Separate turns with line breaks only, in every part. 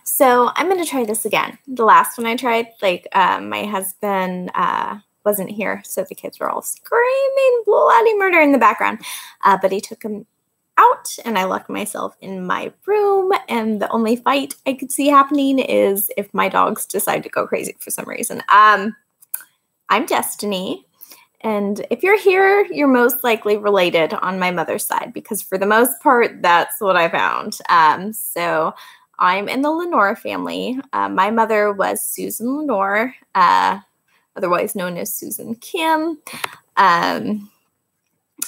So I'm going to try this again. The last one I tried, my husband wasn't here, so the kids were all screaming bloody murder in the background. But he took him out, and I locked myself in my room, and the only fight I could see happening is if my dogs decide to go crazy for some reason. I'm Destiny. And if you're here, you're most likely related on my mother's side, because for the most part, that's what I found. So I'm in the Lenore family. My mother was Susan Lenore, otherwise known as Susan Kim.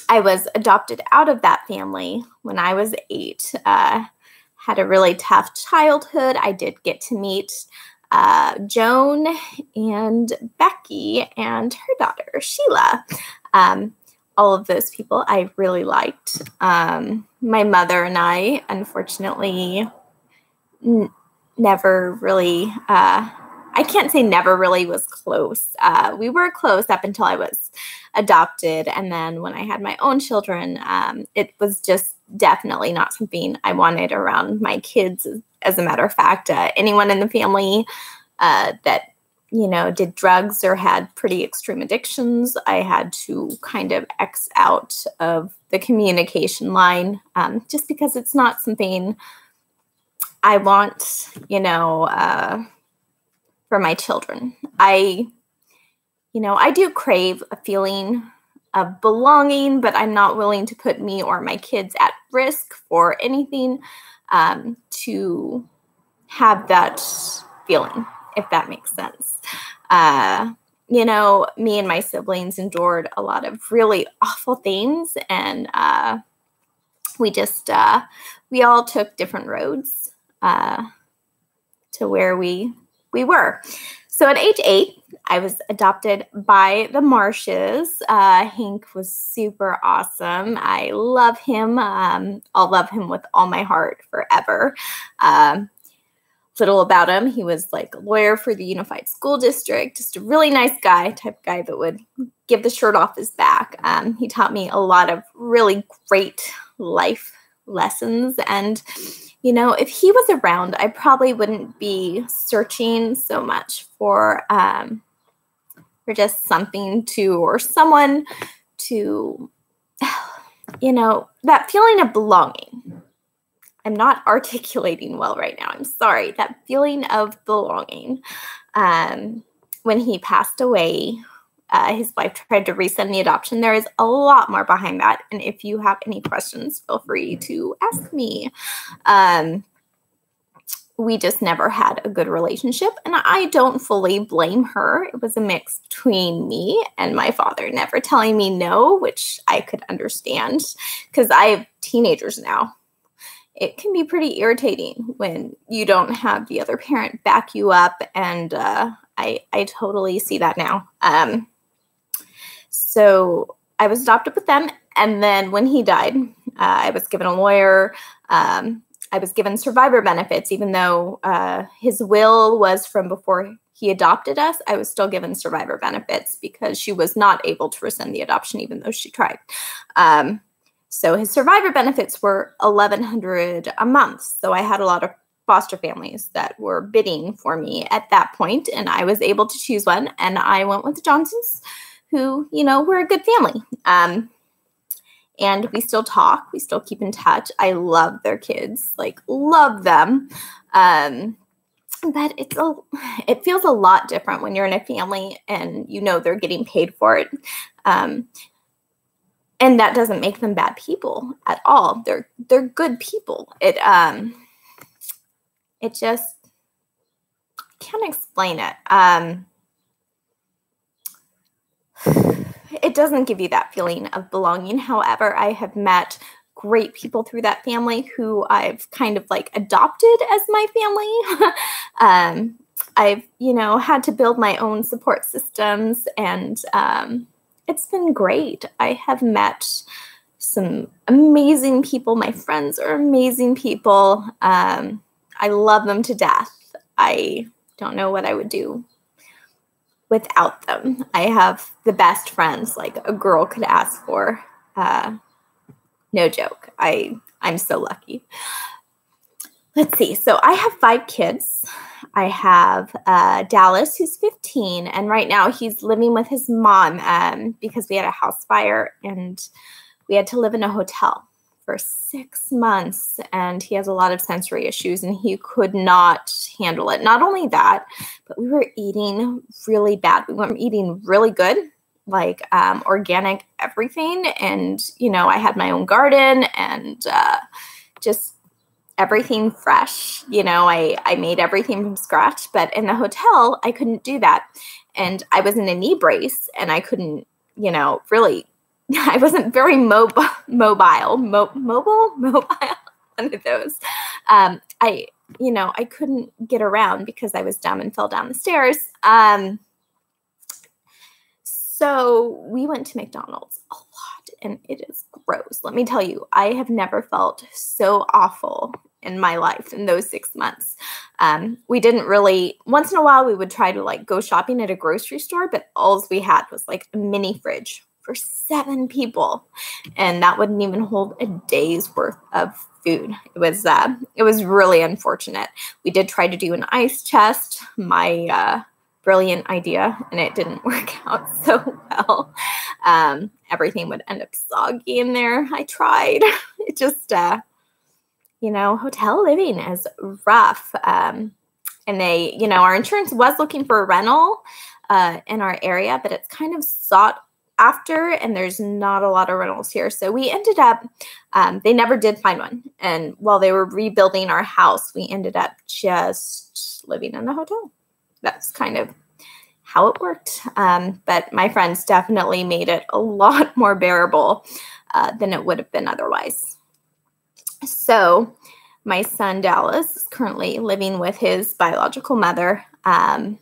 I was adopted out of that family when I was 8. Had a really tough childhood. I did get to meet Joan and Becky and her daughter, Sheila. All of those people I really liked. My mother and I, unfortunately, never really, I can't say never really was close. We were close up until I was adopted. And then when I had my own children, it was just definitely not something I wanted around my kids. As a matter of fact, anyone in the family that, did drugs or had pretty extreme addictions, I had to kind of X out of the communication line, just because it's not something I want, for my children. I do crave a feeling of belonging, but I'm not willing to put me or my kids at risk for anything to have that feeling, if that makes sense. Me and my siblings endured a lot of really awful things, and we all took different roads to where we were. So at age 8, I was adopted by the Marshes. Hank was super awesome. I love him. I'll love him with all my heart forever. Little about him, he was like a lawyer for the Unified School District, just a really nice guy, type of guy that would give the shirt off his back. He taught me a lot of really great life lessons. And, if he was around, I probably wouldn't be searching so much for just something to, or someone to, that feeling of belonging. I'm not articulating well right now. I'm sorry. That feeling of belonging. When he passed away, his wife tried to resend the adoption. There is a lot more behind that. And if you have any questions, feel free to ask me. We just never had a good relationship, and I don't fully blame her. It was a mix between me and my father never telling me no, which I could understand because I have teenagers now. It can be pretty irritating when you don't have the other parent back you up, and I totally see that now. So I was adopted with them, and then when he died, I was given a lawyer. I was given survivor benefits, even though his will was from before he adopted us. I was still given survivor benefits because she was not able to rescind the adoption, even though she tried. So his survivor benefits were $1,100 a month. So I had a lot of foster families that were bidding for me at that point, and I was able to choose one. And I went with the Johnsons, who, were a good family. And we still talk. We still keep in touch. I love their kids, love them. But it feels a lot different when you're in a family and they're getting paid for it. And that doesn't make them bad people at all. They're good people. It just, I can't explain it. It doesn't give you that feeling of belonging. However, I have met great people through that family who I've kind of adopted as my family. I've, had to build my own support systems, and it's been great. I have met some amazing people. My friends are amazing people. I love them to death. I don't know what I would do without them. I have the best friends a girl could ask for. No joke. I'm so lucky. Let's see. So I have 5 kids. I have Dallas, who's 15, and right now he's living with his mom because we had a house fire and we had to live in a hotel for 6 months, and he has a lot of sensory issues and he could not handle it. Not only that, but we were eating really bad. We weren't eating really good, like organic everything. And, I had my own garden and just everything fresh. I made everything from scratch, but in the hotel, I couldn't do that. And I was in a knee brace and I couldn't, really, I wasn't very mobile, one of those. I couldn't get around because I was dumb and fell down the stairs. So we went to McDonald's a lot and it is gross. Let me tell you, I have never felt so awful in my life in those 6 months. We didn't really, once in a while we would try to go shopping at a grocery store, but all we had was a mini fridge for 7 people. And that wouldn't even hold a day's worth of food. It was really unfortunate. We did try to do an ice chest, my brilliant idea, and it didn't work out so well. Everything would end up soggy in there. I tried. It just, hotel living is rough. And our insurance was looking for a rental in our area, but it's kind of sought after, and there's not a lot of rentals here. So we ended up, they never did find one. And while they were rebuilding our house, we ended up just living in the hotel. That's kind of how it worked. But my friends definitely made it a lot more bearable than it would have been otherwise. So my son Dallas is currently living with his biological mother. And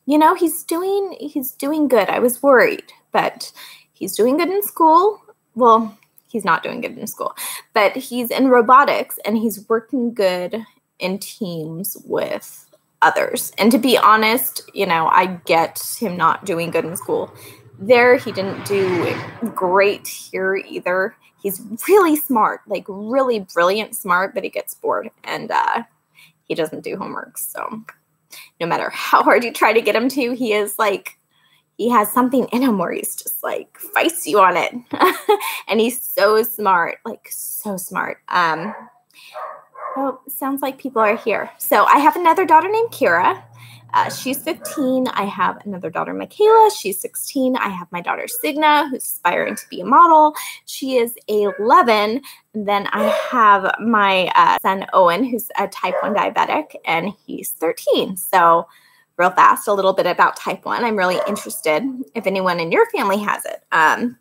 he's doing good. I was worried, but he's doing good in school. Well, he's not doing good in school, but he's in robotics and he's working good in teams with others. And to be honest, I get him not doing good in school. There, he didn't do great here either. He's really smart, really brilliant smart, but he gets bored and he doesn't do homework. So no matter how hard you try to get him to, he has something in him where he's just fights you on it. And he's so smart, so smart. Oh, sounds like people are here. So I have another daughter named Kira. She's 15. I have another daughter, Michaela. She's 16. I have my daughter, Signa, who's aspiring to be a model. She is 11. And then I have my son, Owen, who's a type 1 diabetic, and he's 13. So real fast, a little bit about type 1. I'm really interested if anyone in your family has it.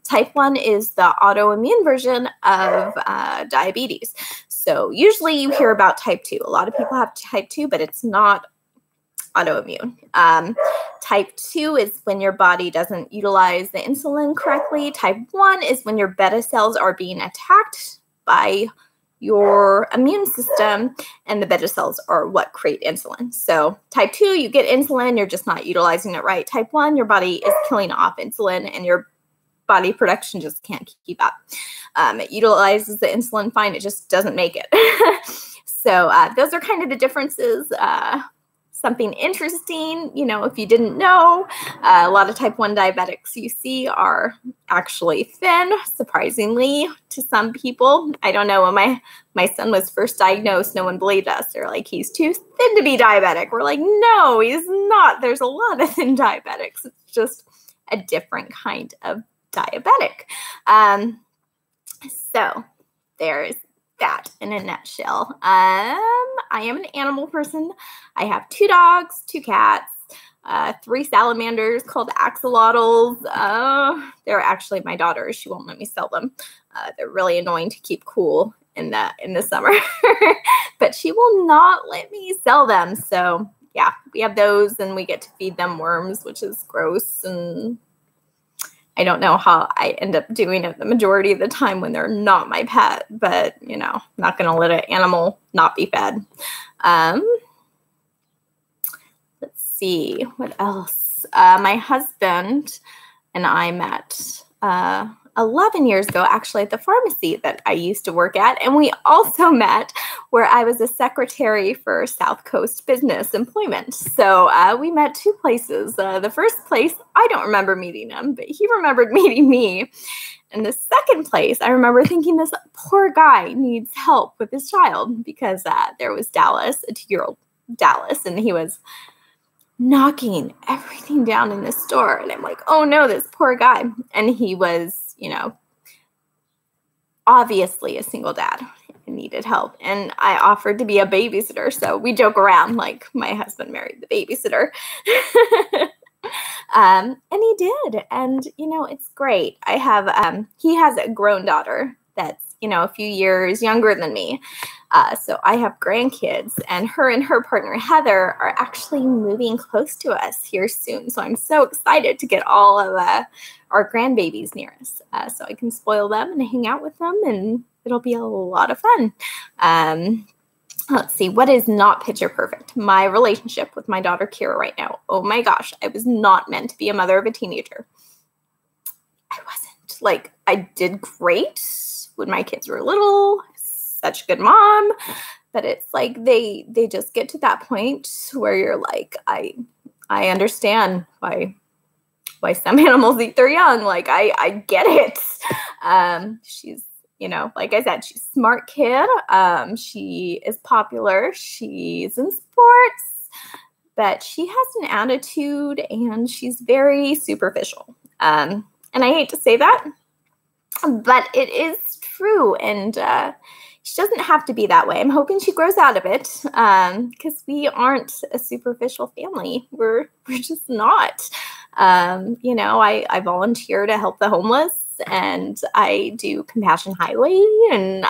Type 1 is the autoimmune version of diabetes. So usually you hear about type 2. A lot of people have type 2, but it's not autoimmune. Type 2 is when your body doesn't utilize the insulin correctly. Type 1 is when your beta cells are being attacked by your immune system, and the beta cells are what create insulin. So type 2, you get insulin, you're just not utilizing it right. Type 1, your body is killing off insulin and your body production just can't keep up. It utilizes the insulin fine, it just doesn't make it. So those are kind of the differences. Something interesting, if you didn't know, a lot of type 1 diabetics you see are actually thin, surprisingly, to some people. I don't know, when my son was first diagnosed, no one believed us. They're like, he's too thin to be diabetic. We're like, no, he's not. There's a lot of thin diabetics. It's just a different kind of diabetic. So there's that in a nutshell. I am an animal person. I have 2 dogs, 2 cats, 3 salamanders called axolotls. They're actually my daughters. She won't let me sell them. They're really annoying to keep cool in the summer, but she will not let me sell them. So yeah, we have those, and we get to feed them worms, which is gross, and I don't know how I end up doing it the majority of the time when they're not my pet, but, I'm not going to let an animal not be fed. Let's see, what else? My husband and I met 11 years ago, actually, at the pharmacy that I used to work at. And we also met where I was a secretary for South Coast Business Employment. So we met two places. The first place, I don't remember meeting him, but he remembered meeting me. And the second place, I remember thinking this poor guy needs help with his child because there was Dallas, a 2-year-old Dallas, and he was knocking everything down in the store. And I'm like, oh no, this poor guy. And he was, obviously a single dad and needed help. And I offered to be a babysitter. So we joke around like my husband married the babysitter. And he did. And, it's great. I have, he has a grown daughter that's, a few years younger than me. So I have grandkids, and her partner, Heather, are actually moving close to us here soon. So I'm so excited to get all of our grandbabies near us so I can spoil them and hang out with them, and it'll be a lot of fun. Let's see, what is not picture perfect? My relationship with my daughter, Kira, right now. Oh my gosh, I was not meant to be a mother of a teenager. I wasn't. Like, I did great when my kids were little, such a good mom, but it's like they just get to that point where you're like, I understand why some animals eat their young. Like, I get it. She's, like I said, she's a smart kid. She is popular. She's in sports, but she has an attitude and she's very superficial. And I hate to say that, but it is true. And she doesn't have to be that way. I'm hoping she grows out of it because we aren't a superficial family. We're just not. I volunteer to help the homeless, and I do Compassion Highway, and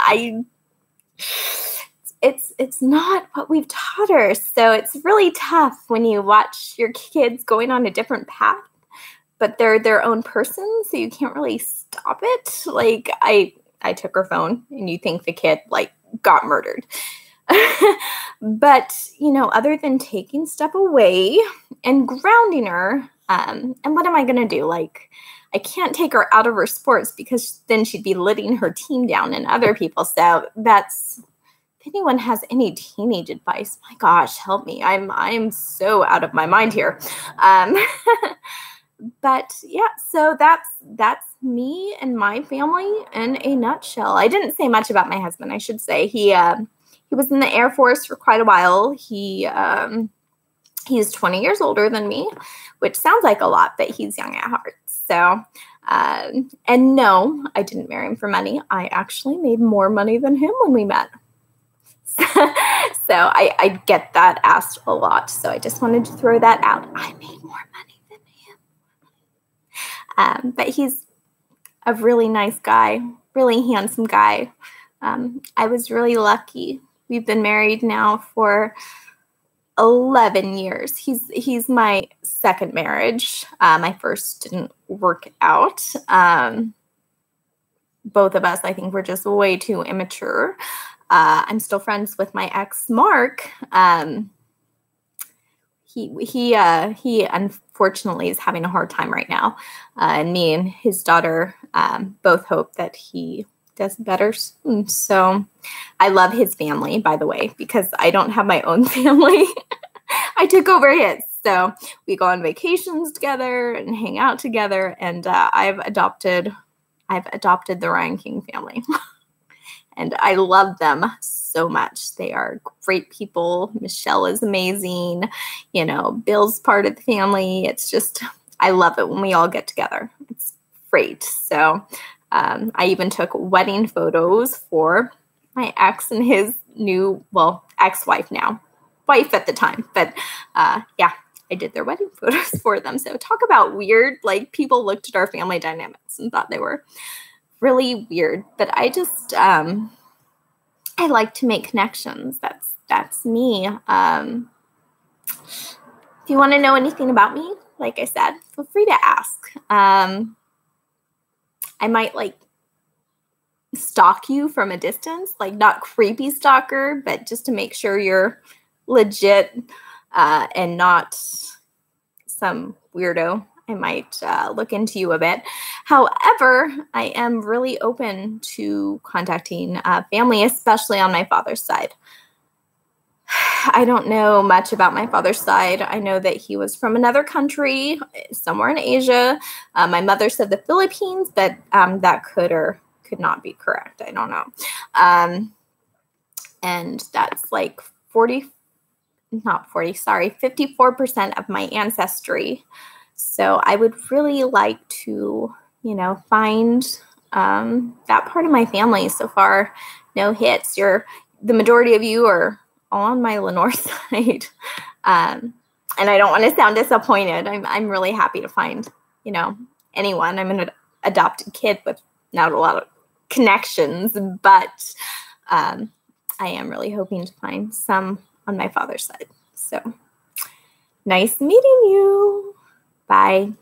it's not what we've taught her. So it's really tough when you watch your kids going on a different path, but they're their own person, so you can't really stop it. Like, I took her phone, and you think the kid got murdered. But, other than taking stuff away and grounding her, and what am I going to do? Like, I can't take her out of her sports because then she'd be letting her team down and other people. So if anyone has any teenage advice, my gosh, help me. I'm so out of my mind here. But yeah, so that's me and my family in a nutshell. I didn't say much about my husband. I should say he was in the Air Force for quite a while. He's 20 years older than me, which sounds like a lot, but he's young at heart. So, and no, I didn't marry him for money. I actually made more money than him when we met. So I get that asked a lot. So I just wanted to throw that out. I made more money than him. But he's a really nice guy, really handsome guy. I was really lucky. We've been married now for 11 years. He's my second marriage. My first didn't work out. Both of us, I think, were just way too immature. I'm still friends with my ex, Mark. He unfortunately is having a hard time right now. And me and his daughter both hope that he does better soon. So I love his family, by the way, because I don't have my own family. I took over his. So we go on vacations together and hang out together. And I've adopted the Ryan King family. And I love them so much. They are great people. Michelle is amazing. Bill's part of the family. It's just, I love it when we all get together. It's great. So I even took wedding photos for my ex and his new, ex-wife now. Wife at the time. But yeah, I did their wedding photos for them. So talk about weird. People looked at our family dynamics and thought they were really weird. But I just, I like to make connections. That's me. If you want to know anything about me, like I said, feel free to ask. I might stalk you from a distance, not creepy stalker, but just to make sure you're legit and not some weirdo. I might look into you a bit. However, I am really open to contacting family, especially on my father's side. I don't know much about my father's side. I know that he was from another country, somewhere in Asia. My mother said the Philippines, but that could or could not be correct. I don't know. And that's like 54% of my ancestry. So I would really like to, find that part of my family. So far, no hits. The majority of you are all on my Lenore side. And I don't want to sound disappointed. I'm really happy to find, anyone. I'm an adopted kid with not a lot of connections, but I am really hoping to find some on my father's side. So nice meeting you. Bye.